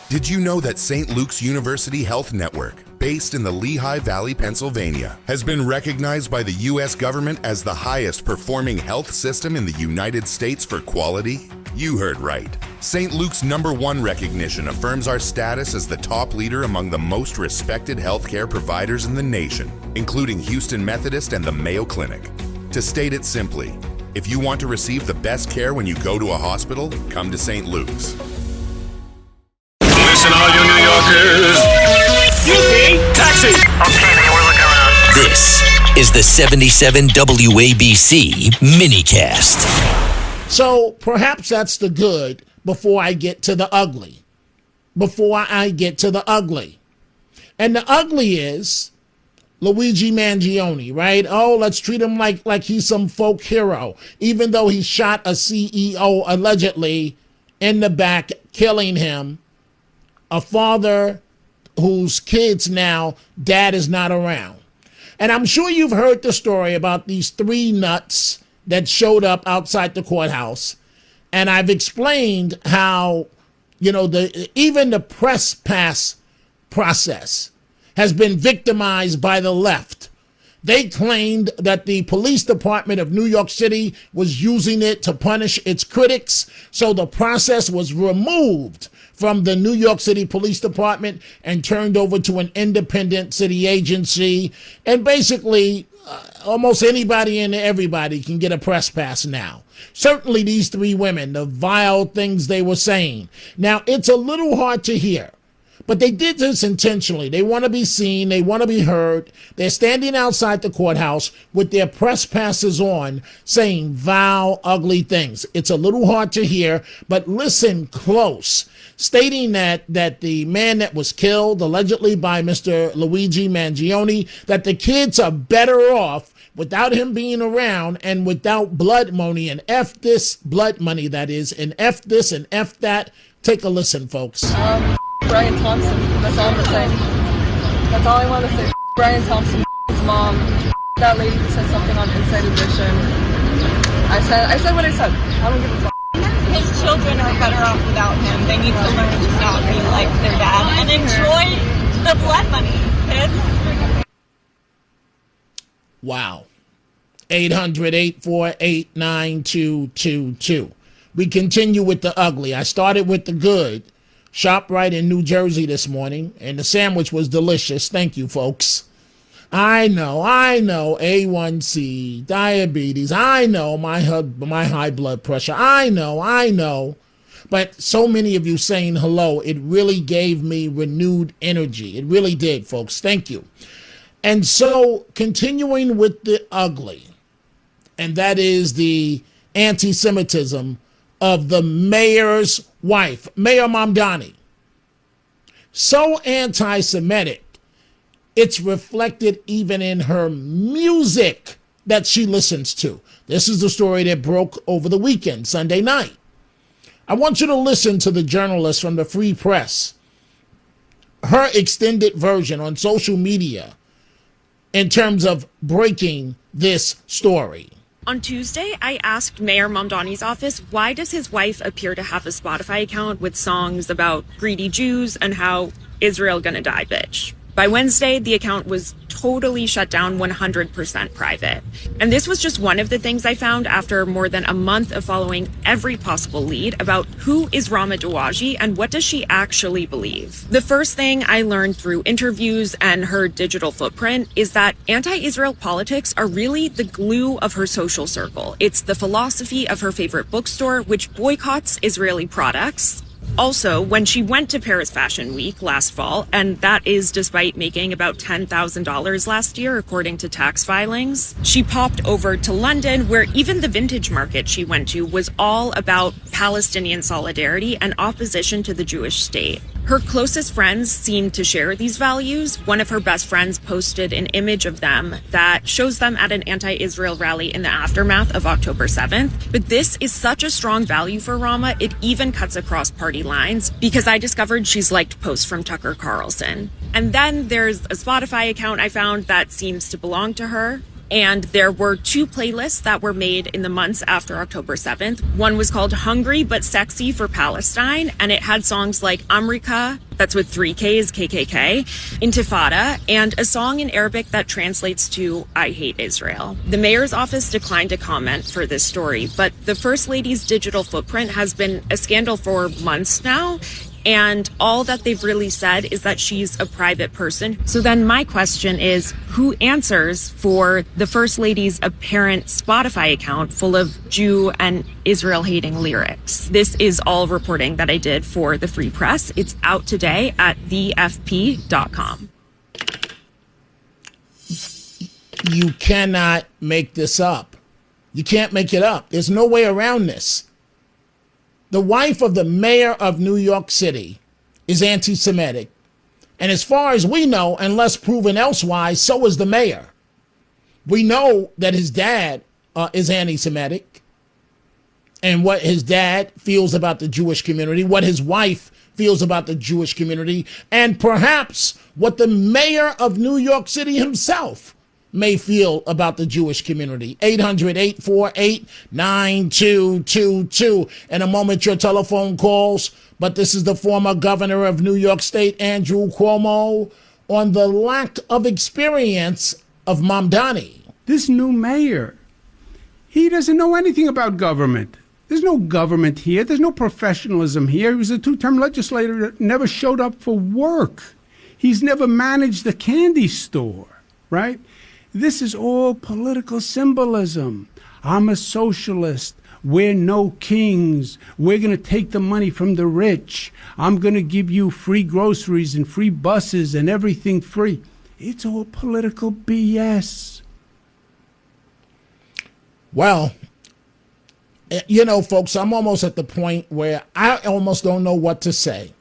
Did you know that St. Luke's University Health Network, based in the Lehigh Valley, Pennsylvania, has been recognized by the U.S. government as the highest performing health system in the United States for quality? You heard right. St. Luke's #1 recognition affirms our status as the top leader among the most respected healthcare providers in the nation, including Houston Methodist and the Mayo Clinic. To state it simply, if you want to receive the best care when you go to a hospital, come to St. Luke's. Listen, all you New Yorkers. Excuse me, taxi. Okay, man, we're looking around. This is the 77 WABC minicast. So perhaps that's the good before I get to the ugly. And the ugly is Luigi Mangione, right? Oh, let's treat him like he's some folk hero, even though he shot a CEO allegedly in the back, killing him. A father whose kids now, dad is not around. And I'm sure you've heard the story about these 3 nuts that showed up outside the courthouse. And I've explained how, even the press pass process has been victimized by the left. They claimed that the police department of New York City was using it to punish its critics. So the process was removed from the New York City Police Department and turned over to an independent city agency. And basically, almost anybody and everybody can get a press pass now. Certainly these 3 women, the vile things they were saying. Now, it's a little hard to hear, but they did this intentionally. They want to be seen. They want to be heard. They're standing outside the courthouse with their press passes on saying vile, ugly things. It's a little hard to hear, but listen close. Stating that the man that was killed, allegedly by Mr. Luigi Mangione, that the kids are better off without him being around and without blood money, and F this blood money, that is, and F this and F that. Take a listen, folks. Brian Thompson, that's all I'm gonna say. That's all I want to say. Brian Thompson, his mom, that lady who said something on Inside Edition. I said what I said. I don't give a fuck. His children are better off without him. They need to learn to not be like their dad and enjoy the blood money, kids. Wow. 800-848-9222. We continue with the ugly. I started with the good. ShopRite in New Jersey this morning, and the sandwich was delicious. Thank you, folks. I know, A1C, diabetes. I know my high blood pressure. I know. But so many of you saying hello, it really gave me renewed energy. It really did, folks. Thank you. And so continuing with the ugly, and that is the anti-Semitism of the mayor's wife, Mayor Mamdani. So anti-Semitic, it's reflected even in her music that she listens to. This is the story that broke over the weekend, Sunday night. I want you to listen to the journalist from the Free Press, her extended version on social media in terms of breaking this story. On Tuesday, I asked Mayor Mamdani's office, why does his wife appear to have a Spotify account with songs about greedy Jews and how Israel gonna die, bitch? By Wednesday, the account was totally shut down, 100% private. And this was just one of the things I found after more than a month of following every possible lead about who is Rama Dawaji and what does she actually believe. The first thing I learned through interviews and her digital footprint is that anti-Israel politics are really the glue of her social circle. It's the philosophy of her favorite bookstore, which boycotts Israeli products. Also, when she went to Paris Fashion Week last fall, and that is despite making about $10,000 last year, according to tax filings, she popped over to London, where even the vintage market she went to was all about Palestinian solidarity and opposition to the Jewish state. Her closest friends seem to share these values. One of her best friends posted an image of them that shows them at an anti-Israel rally in the aftermath of October 7th. But this is such a strong value for Rama, it even cuts across party lines, because I discovered she's liked posts from Tucker Carlson. And then there's a Spotify account I found that seems to belong to her. And there were 2 playlists that were made in the months after October 7th. One was called Hungry But Sexy for Palestine, and it had songs like Amrika, that's with 3 Ks, KKK, Intifada, and a song in Arabic that translates to I Hate Israel. The mayor's office declined to comment for this story, but the First Lady's digital footprint has been a scandal for months now. And all that they've really said is that she's a private person. So then my question is, who answers for the First Lady's apparent Spotify account full of Jew and Israel-hating lyrics? This is all reporting that I did for the Free Press. It's out today at thefp.com. You cannot make this up. You can't make it up. There's no way around this. The wife of the mayor of New York City is anti-Semitic. And as far as we know, unless proven elsewise, so is the mayor. We know that his dad is anti-Semitic and what his dad feels about the Jewish community, what his wife feels about the Jewish community, and perhaps what the mayor of New York City himself may feel about the Jewish community. 800-848-9222. In a moment, your telephone calls. But this is the former governor of New York State, Andrew Cuomo, on the lack of experience of Mamdani. This new mayor, he doesn't know anything about government. There's no government here. There's no professionalism here. He was a 2-term legislator that never showed up for work. He's never managed the candy store, right? This is all political symbolism. I'm a socialist. We're no kings. We're going to take the money from the rich. I'm going to give you free groceries and free buses and everything free. It's all political BS. Well, you know, folks, I'm almost at the point where I almost don't know what to say.